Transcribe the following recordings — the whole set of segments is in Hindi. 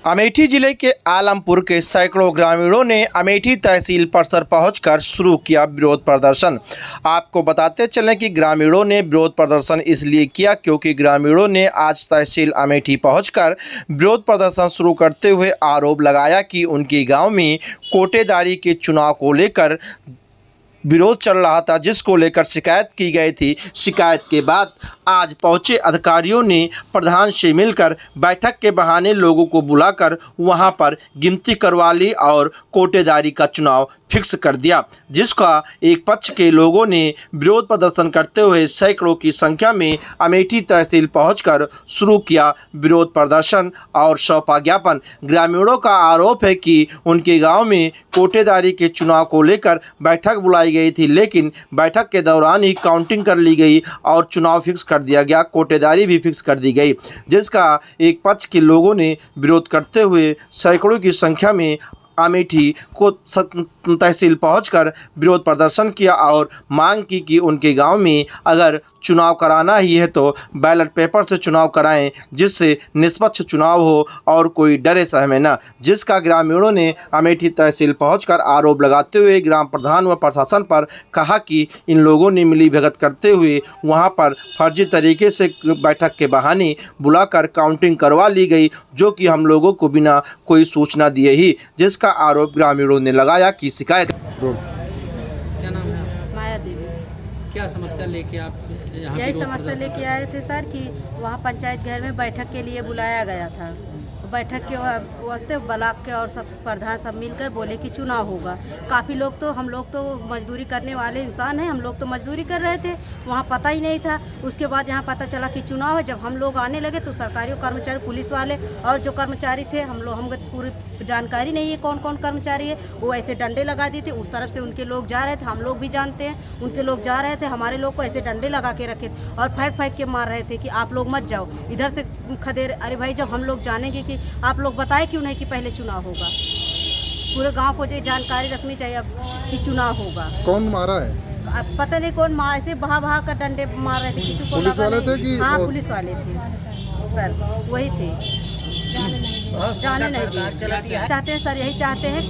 अमेठी जिले के आलमपुर के सैकड़ों ग्रामीणों ने अमेठी तहसील परिसर पहुंचकर शुरू किया विरोध प्रदर्शन। आपको बताते चलें कि ग्रामीणों ने विरोध प्रदर्शन इसलिए किया क्योंकि ग्रामीणों ने आज तहसील अमेठी पहुंचकर विरोध प्रदर्शन शुरू करते हुए आरोप लगाया कि उनके गांव में कोटेदारी के चुनाव को लेकर विरोध चल रहा था, जिसको लेकर शिकायत की गई थी। शिकायत के बाद आज पहुंचे अधिकारियों ने प्रधान से मिलकर बैठक के बहाने लोगों को बुलाकर वहां पर गिनती करवा ली और कोटेदारी का चुनाव फिक्स कर दिया, जिसका एक पक्ष के लोगों ने विरोध प्रदर्शन करते हुए सैकड़ों की संख्या में अमेठी तहसील पहुंचकर शुरू किया विरोध प्रदर्शन और सौंपा ज्ञापन। ग्रामीणों का आरोप है कि उनके गांव में कोटेदारी के चुनाव को लेकर बैठक बुलाई गई थी, लेकिन बैठक के दौरान ही काउंटिंग कर ली गई और चुनाव फिक्स कर दिया गया, कोटेदारी भी फिक्स कर दी गई, जिसका एक पक्ष के लोगों ने विरोध करते हुए सैकड़ों की संख्या में अमेठी को तहसील पहुंचकर विरोध प्रदर्शन किया और मांग की कि उनके गांव में अगर चुनाव कराना ही है तो बैलेट पेपर से चुनाव कराएं, जिससे निष्पक्ष चुनाव हो और कोई डरे सहमे न। जिसका ग्रामीणों ने अमेठी तहसील पहुंचकर आरोप लगाते हुए ग्राम प्रधान व प्रशासन पर कहा कि इन लोगों ने मिलीभगत करते हुए वहां पर फर्जी तरीके से बैठक के बहाने बुलाकर काउंटिंग करवा ली गई, जो कि हम लोगों को बिना कोई सूचना दिए ही, जिसका आरोप ग्रामीणों ने लगाया कि शिकायत। क्या नाम है आपका? माया देवी। क्या समस्या लेके आप यहाँ यही विरोध समस्या प्रदर्शन लेके आए थे सर कि वहाँ पंचायत घर में बैठक के लिए बुलाया गया था। बैठक के वास्ते ब्लॉक के और सब प्रधान सब मिलकर बोले कि चुनाव होगा। काफ़ी लोग तो हम लोग तो मजदूरी करने वाले इंसान हैं, हम लोग तो मजदूरी कर रहे थे, वहाँ पता ही नहीं था। उसके बाद यहाँ पता चला कि चुनाव है। जब हम लोग आने लगे तो सरकारी कर्मचारी, पुलिस वाले और जो कर्मचारी थे हमको पूरी जानकारी नहीं है कौन कौन कर्मचारी है, वो ऐसे डंडे लगा दिए थे। उस तरफ से उनके लोग जा रहे थे, हम लोग भी जानते हैं उनके लोग जा रहे थे, हमारे लोग को ऐसे डंडे लगा के रखे थे और फेंक के मार रहे थे कि आप लोग मत जाओ इधर से खदेर। अरे भाई, जब हम लोग जानेंगे कि आप लोग बताए क्यों नहीं कि पहले चुनाव होगा। पूरे गांव को ये जानकारी रखनी चाहिए अब कि चुनाव होगा। कौन मारा है? अब पता नहीं कौन मार, ऐसे बहा कर डंडे मार रहे थे, किसी को पुलिस वाले थे कि? हाँ, पुलिस वाले थे सर, वही थे। जाने नहीं दिए। चाहते हैं सर, यही चाहते हैं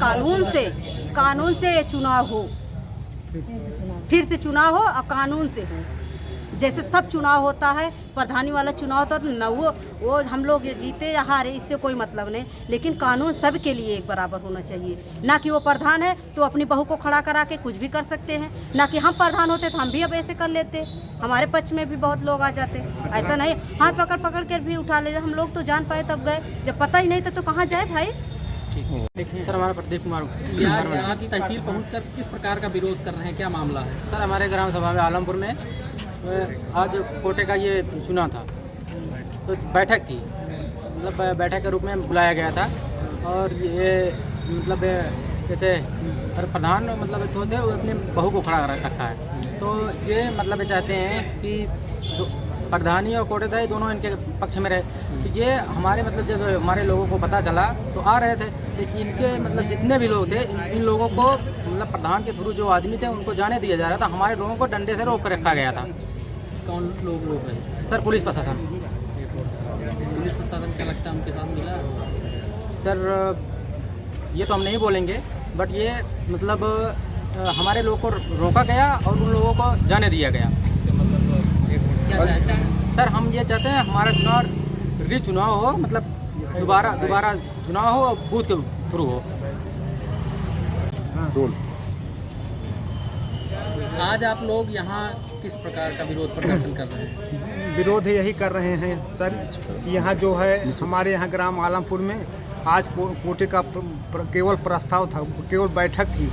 कानून से ये चुनाव हो, फिर से चुनाव हो और कानून से हो। जैसे सब चुनाव होता है, प्रधानी वाला चुनाव होता है न, वो हम लोग ये जीते या हारे इससे कोई मतलब नहीं, लेकिन कानून सबके लिए एक बराबर होना चाहिए। ना कि वो प्रधान है तो अपनी बहू को खड़ा करा के कुछ भी कर सकते हैं, ना कि हम प्रधान होते तो हम भी अब ऐसे कर लेते। हमारे पक्ष में भी बहुत लोग आ जाते, ऐसा नहीं हाथ पकड़ कर भी उठा ले। हम लोग तो जान पाए तब गए, जब पता ही नहीं था तो कहाँ जाए भाई। सर, हमारा प्रदीप कुमार यहाँ तहसील पहुँचकर किस प्रकार का विरोध कर रहे हैं, क्या मामला है? सर, हमारे ग्राम सभा में आलमपुर में आज कोटे का ये चुनाव था, तो बैठक थी, मतलब बैठक के रूप में बुलाया गया था। और ये मतलब जैसे प्रधान मतलब होते हैं, वो अपनी बहू को खड़ा रखा है, तो ये मतलब चाहते हैं कि प्रधानी और कोटेदारी दोनों इनके पक्ष में रहे। तो ये हमारे मतलब जब हमारे लोगों को पता चला तो आ रहे थे, तो इनके मतलब जितने भी लोग थे इन लोगों को मतलब प्रधान के थ्रू जो आदमी थे उनको जाने दिया जा रहा था। हमारे लोगों को डंडे से रोक कर रखा गया था। कौन लोग रहे? सर, पुलिस प्रशासन। पुलिस प्रशासन क्या लगता है उनके साथ मिला? सर, ये तो हम नहीं बोलेंगे, बट ये मतलब हमारे लोगों को रोका गया और उन लोगों को जाने दिया गया। क्या चाहते हैं? सर, हम ये चाहते हैं हमारा चुनाव हो, मतलब दोबारा चुनाव हो और बूथ के थ्रू हो। आज आप लोग यहाँ किस प्रकार का विरोध प्रदर्शन कर रहे हैं? विरोध यही कर रहे हैं सर, यहाँ जो है हमारे यहाँ ग्राम आलमपुर में आज कोटे का केवल प्रस्ताव था, केवल बैठक थी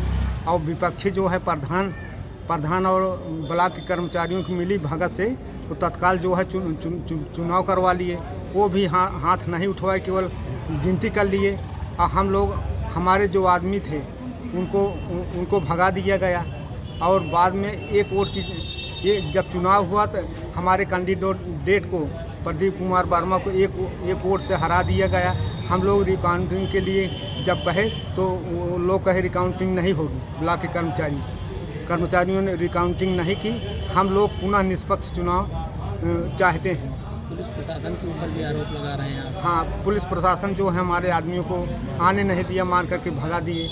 और विपक्षी जो है प्रधान और ब्लॉक के कर्मचारियों की मिली भगत से तो तत्काल जो है चुनाव करवा लिए। वो भी हाथ नहीं उठवाए, केवल गिनती कर लिए। और हम लोग, हमारे जो आदमी थे उनको भगा दिया गया। और बाद में एक वोट की ये जब चुनाव हुआ तो हमारे कैंडिडेट को प्रदीप कुमार वर्मा को एक वोट से हरा दिया गया। हम लोग रिकाउंटिंग के लिए जब कहे तो वो लोग कहे रिकाउंटिंग नहीं होगी। ब्लॉक के कर्मचारियों ने रिकाउंटिंग नहीं की। हम लोग पुनः निष्पक्ष चुनाव चाहते हैं। पुलिस प्रशासन के ऊपर भी आरोप लगा रहे हैं आप। हाँ, पुलिस प्रशासन जो है हमारे आदमियों को आने नहीं दिया, मार करके भगा दिए।